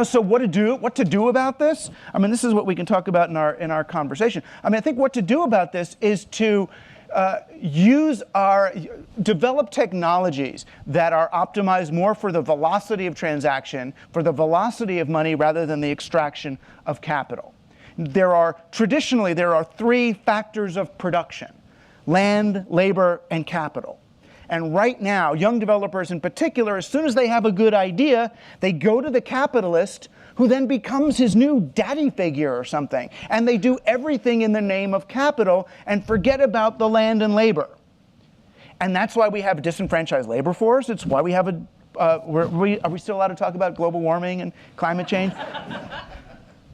So what to do about this? I mean, this is what we can talk about in our conversation. I mean, I think what to do about this is to develop technologies that are optimized more for the velocity of transaction, for the velocity of money rather than the extraction of capital. Traditionally, there are three factors of production: land, labor, and capital. And right now, young developers in particular, as soon as they have a good idea, they go to the capitalist, who then becomes his new daddy figure or something. And they do everything in the name of capital and forget about the land and labor. And that's why we have a disenfranchised labor force. It's why we have are we still allowed to talk about global warming and climate change?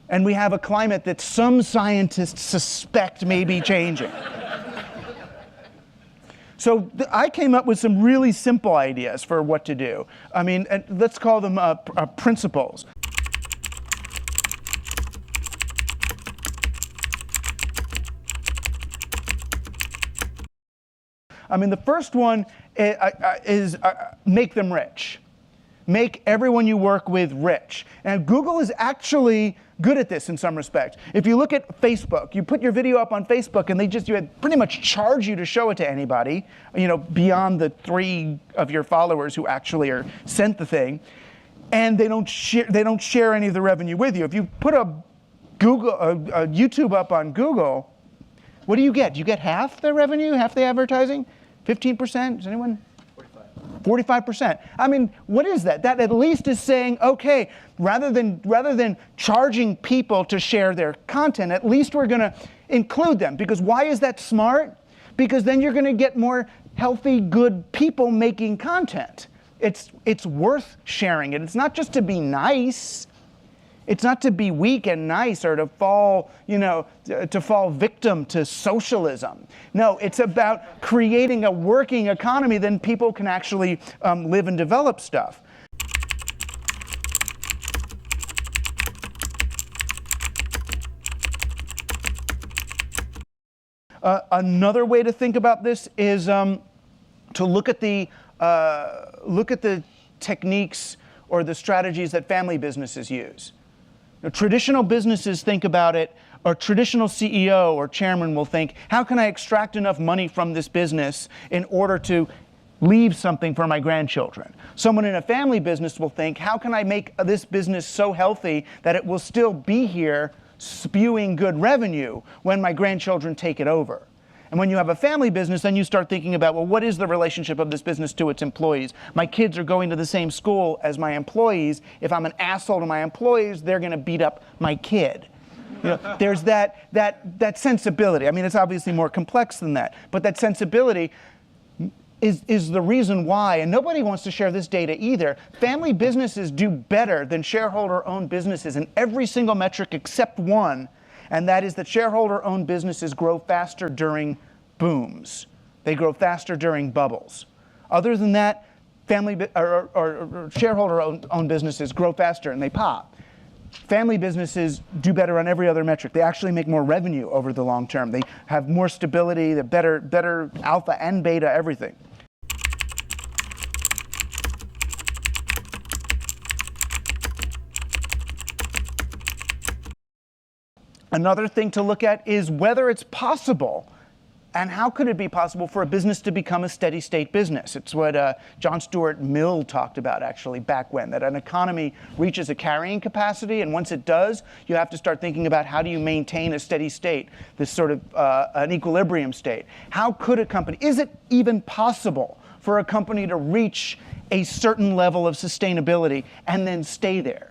And we have a climate that some scientists suspect may be changing. So I came up with some really simple ideas for what to do. I mean, let's call them principles. I mean, the first one is make them rich. Make everyone you work with rich. And Google is actually good at this in some respects. If you look at Facebook, you put your video up on Facebook and they pretty much charge you to show it to anybody, beyond the 3 of your followers who actually are sent the thing, and they don't share any of the revenue with you. If you put a YouTube up on Google, what do you get? You get half the revenue, half the advertising? 15%? Does anyone? 45%. I mean, what is that? That at least is saying, okay, rather than charging people to share their content, at least we're going to include them. Because why is that smart? Because then you're going to get more healthy, good people making content. It's worth sharing it. It's not just to be nice. It's not to be weak and nice or to fall victim to socialism. No, it's about creating a working economy, then people can actually live and develop stuff. Another way to think about this is to look at the techniques or the strategies that family businesses use. Now, traditional businesses think about it, or traditional CEO or chairman will think, how can I extract enough money from this business in order to leave something for my grandchildren? Someone in a family business will think, how can I make this business so healthy that it will still be here spewing good revenue when my grandchildren take it over? And when you have a family business, then you start thinking about, well, what is the relationship of this business to its employees? My kids are going to the same school as my employees. If I'm an asshole to my employees, they're going to beat up my kid. There's that sensibility. I mean, it's obviously more complex than that, but that sensibility is the reason why, and nobody wants to share this data either. Family businesses do better than shareholder-owned businesses in every single metric except one, and that is that shareholder-owned businesses grow faster during booms. They grow faster during bubbles. Other than that, shareholder-owned businesses grow faster and they pop. Family businesses do better on every other metric. They actually make more revenue over the long term. They have more stability, they're better alpha and beta, everything. Another thing to look at is whether it's possible, and how could it be possible for a business to become a steady state business. It's what John Stuart Mill talked about actually back when, that an economy reaches a carrying capacity, and once it does, you have to start thinking about how do you maintain a steady state, this sort of an equilibrium state. How could a company, is it even possible for a company to reach a certain level of sustainability and then stay there?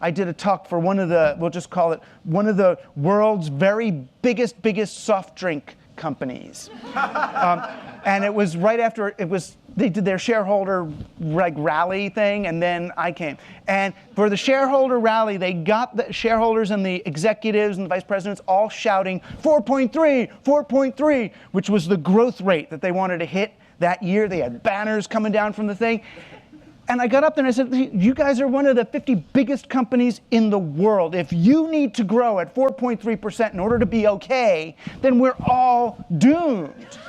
I did a talk for one of the, we'll just call it, one of the world's very biggest soft drink companies. And it was right after they did their shareholder rally thing, and then I came. And for the shareholder rally, they got the shareholders and the executives and the vice presidents all shouting 4.3, 4.3, which was the growth rate that they wanted to hit that year. They had banners coming down from the thing. And I got up there and I said, you guys are one of the 50 biggest companies in the world. If you need to grow at 4.3% in order to be okay, then we're all doomed.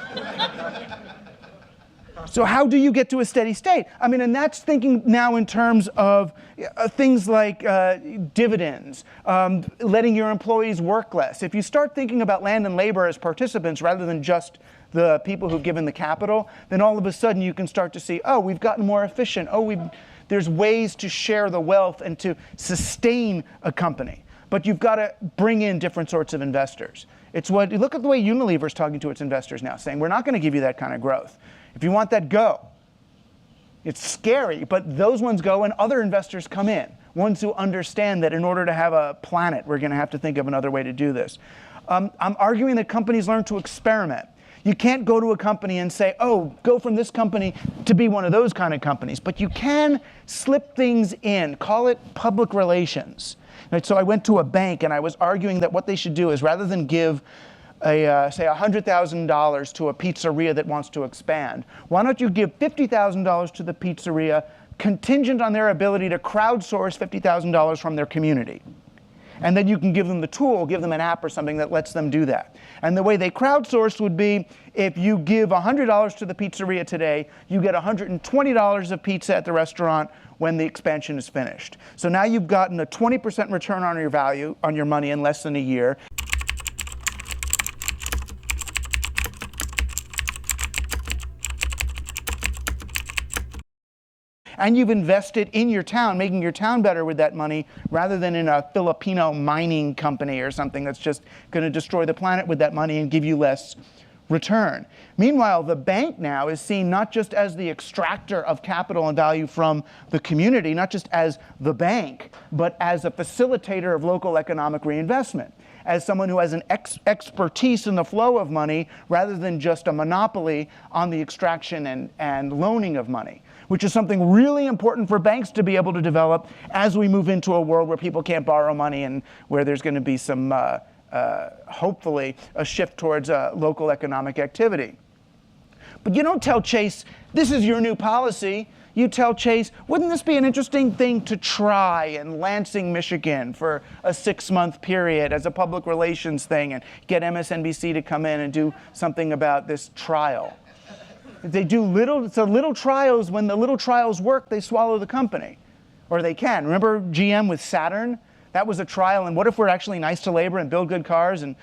So how do you get to a steady state? I mean, and that's thinking now in terms of things like dividends, letting your employees work less. If you start thinking about land and labor as participants rather than just the people who've given the capital, then all of a sudden you can start to see, oh, we've gotten more efficient. Oh, there's ways to share the wealth and to sustain a company. But you've got to bring in different sorts of investors. It's what, look at the way Unilever's talking to its investors now, saying, we're not going to give you that kind of growth. If you want that, go. It's scary, but those ones go and other investors come in, ones who understand that in order to have a planet, we're going to have to think of another way to do this. I'm arguing that companies learn to experiment. You can't go to a company and say, oh, go from this company to be one of those kind of companies. But you can slip things in, call it public relations. Right, so I went to a bank and I was arguing that what they should do is rather than give say $100,000 to a pizzeria that wants to expand, why don't you give $50,000 to the pizzeria contingent on their ability to crowdsource $50,000 from their community? And then you can give them the tool, give them an app or something that lets them do that. And the way they crowdsource would be, if you give $100 to the pizzeria today, you get $120 of pizza at the restaurant when the expansion is finished. So now you've gotten a 20% return on your value, on your money in less than a year. And you've invested in your town, making your town better with that money, rather than in a Filipino mining company or something that's just going to destroy the planet with that money and give you less return. Meanwhile, the bank now is seen not just as the extractor of capital and value from the community, not just as the bank, but as a facilitator of local economic reinvestment, as someone who has an expertise in the flow of money rather than just a monopoly on the extraction and loaning of money, which is something really important for banks to be able to develop as we move into a world where people can't borrow money and where there's going to be some, hopefully, a shift towards local economic activity. But you don't tell Chase, this is your new policy. You tell Chase, wouldn't this be an interesting thing to try in Lansing, Michigan for a 6-month period as a public relations thing and get MSNBC to come in and do something about this trial? They do little trials. When the little trials work, they swallow the company. Or they can. Remember GM with Saturn? That was a trial. And what if we're actually nice to labor and build good cars and,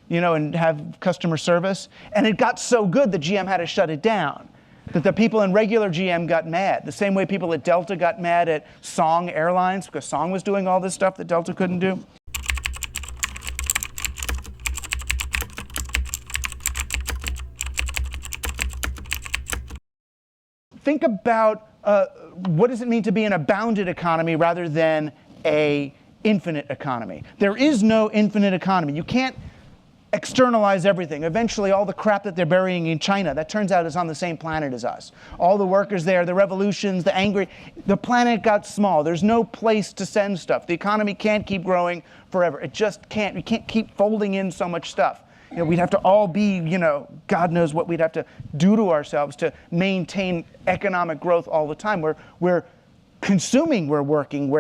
and have customer service? And it got so good that GM had to shut it down. That the people in regular GM got mad. The same way people at Delta got mad at Song Airlines because Song was doing all this stuff that Delta couldn't do. Think about what does it mean to be in a bounded economy rather than an infinite economy. There is no infinite economy. You can't externalize everything. Eventually, all the crap that they're burying in China, that turns out is on the same planet as us. All the workers there, the revolutions, the angry, the planet got small. There's no place to send stuff. The economy can't keep growing forever. It just can't. We can't keep folding in so much stuff. We'd have to all be, God knows what we'd have to do to ourselves to maintain economic growth all the time. We're consuming, we're working,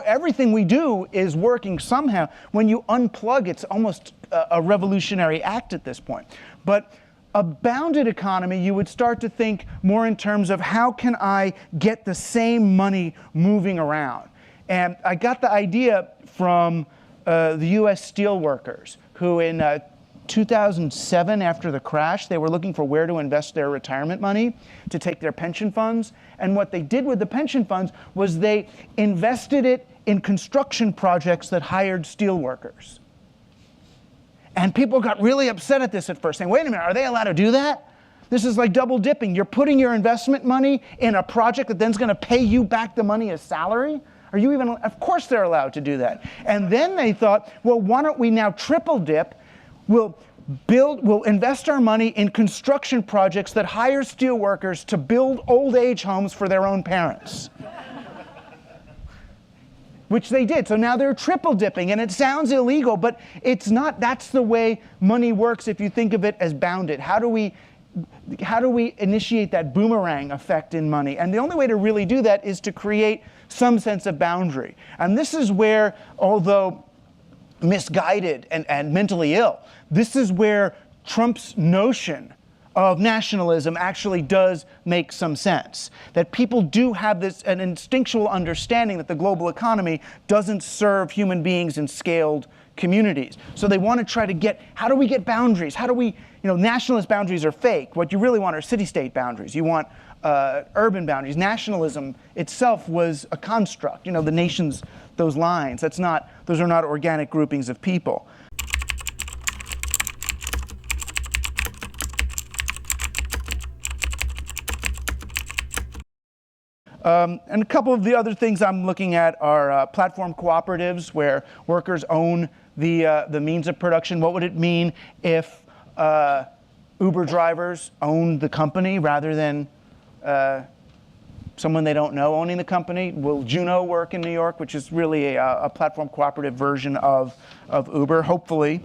everything we do is working somehow. When you unplug, it's almost a revolutionary act at this point. But a bounded economy, you would start to think more in terms of how can I get the same money moving around? And I got the idea from the US steel workers, who in 2007, after the crash, they were looking for where to invest their retirement money to take their pension funds. And what they did with the pension funds was they invested it in construction projects that hired steel workers. And people got really upset at this at first, saying, wait a minute, are they allowed to do that? This is like double dipping. You're putting your investment money in a project that then's going to pay you back the money as salary? Are you even, of course they're allowed to do that. And then they thought, well, why don't we now triple dip? We'll invest our money in construction projects that hire steel workers to build old age homes for their own parents. Which they did. So now they're triple dipping, and it sounds illegal, but it's not. That's the way money works if you think of it as bounded. How do we initiate that boomerang effect in money? And the only way to really do that is to create some sense of boundary. And this is where, although misguided and mentally ill, this is where Trump's notion of nationalism actually does make some sense. That people do have an instinctual understanding that the global economy doesn't serve human beings in scaled communities. So they want to try to get, how do we get boundaries? How do we, nationalist boundaries are fake. What you really want are city-state boundaries. You want urban boundaries. Nationalism itself was a construct. The nations, those lines, those are not organic groupings of people. And a couple of the other things I'm looking at are platform cooperatives where workers own the means of production. What would it mean if Uber drivers own the company rather than someone they don't know owning the company? Will Juno work in New York, which is really a platform cooperative version of Uber, hopefully.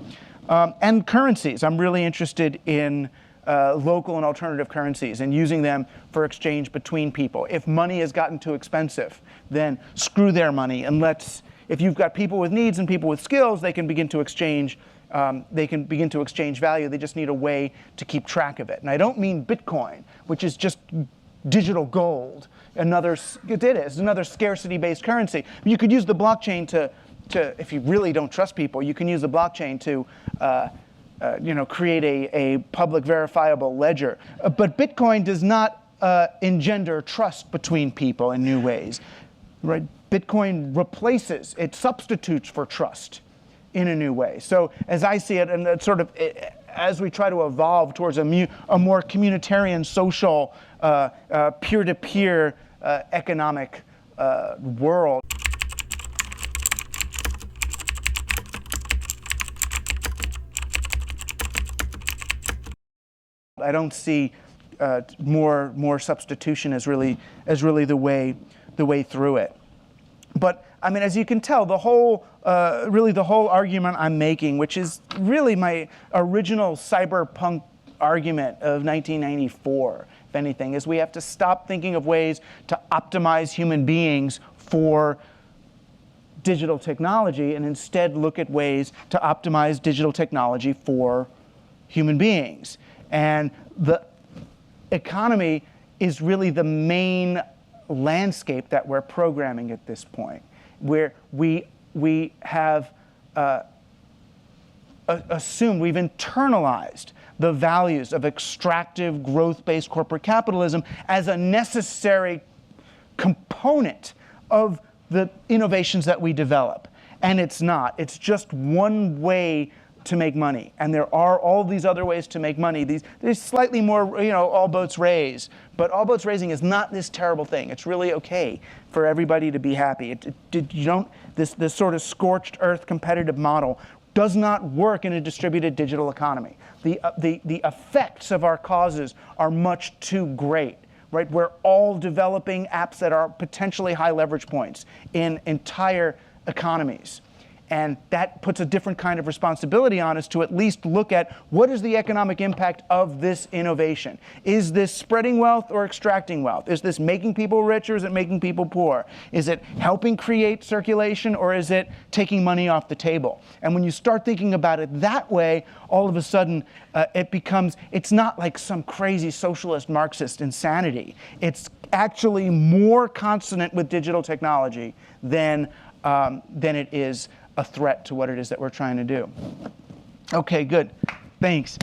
And currencies. I'm really interested in local and alternative currencies and using them for exchange between people. If money has gotten too expensive, then screw their money and if you've got people with needs and people with skills, they can begin to exchange value. They just need a way to keep track of it. And I don't mean Bitcoin, which is just digital gold. It is another scarcity-based currency. You could use the blockchain to, if you really don't trust people, you can use the blockchain to create a public verifiable ledger. But Bitcoin does not engender trust between people in new ways. Right? Bitcoin it substitutes for trust in a new way. So as I see it, and as we try to evolve towards a more communitarian, social, peer-to-peer economic world. I don't see more substitution as really the way through it. But I mean, as you can tell, the whole argument I'm making, which is really my original cyberpunk argument of 1994, if anything, is we have to stop thinking of ways to optimize human beings for digital technology and instead look at ways to optimize digital technology for human beings. And the economy is really the main landscape that we're programming at this point, where we have assumed, we've internalized the values of extractive, growth-based corporate capitalism as a necessary component of the innovations that we develop. And it's not. It's just one way to make money. And there are all these other ways to make money. There's slightly more, all boats raise. But all boats raising is not this terrible thing. It's really okay for everybody to be happy. This sort of scorched earth competitive model does not work in a distributed digital economy. The effects of our causes are much too great. Right? We're all developing apps that are potentially high leverage points in entire economies. And that puts a different kind of responsibility on us to at least look at what is the economic impact of this innovation. Is this spreading wealth or extracting wealth? Is this making people rich or is it making people poor? Is it helping create circulation or is it taking money off the table? And when you start thinking about it that way, all of a sudden it's not like some crazy socialist Marxist insanity. It's actually more consonant with digital technology than it is a threat to what it is that we're trying to do. Okay, good. Thanks.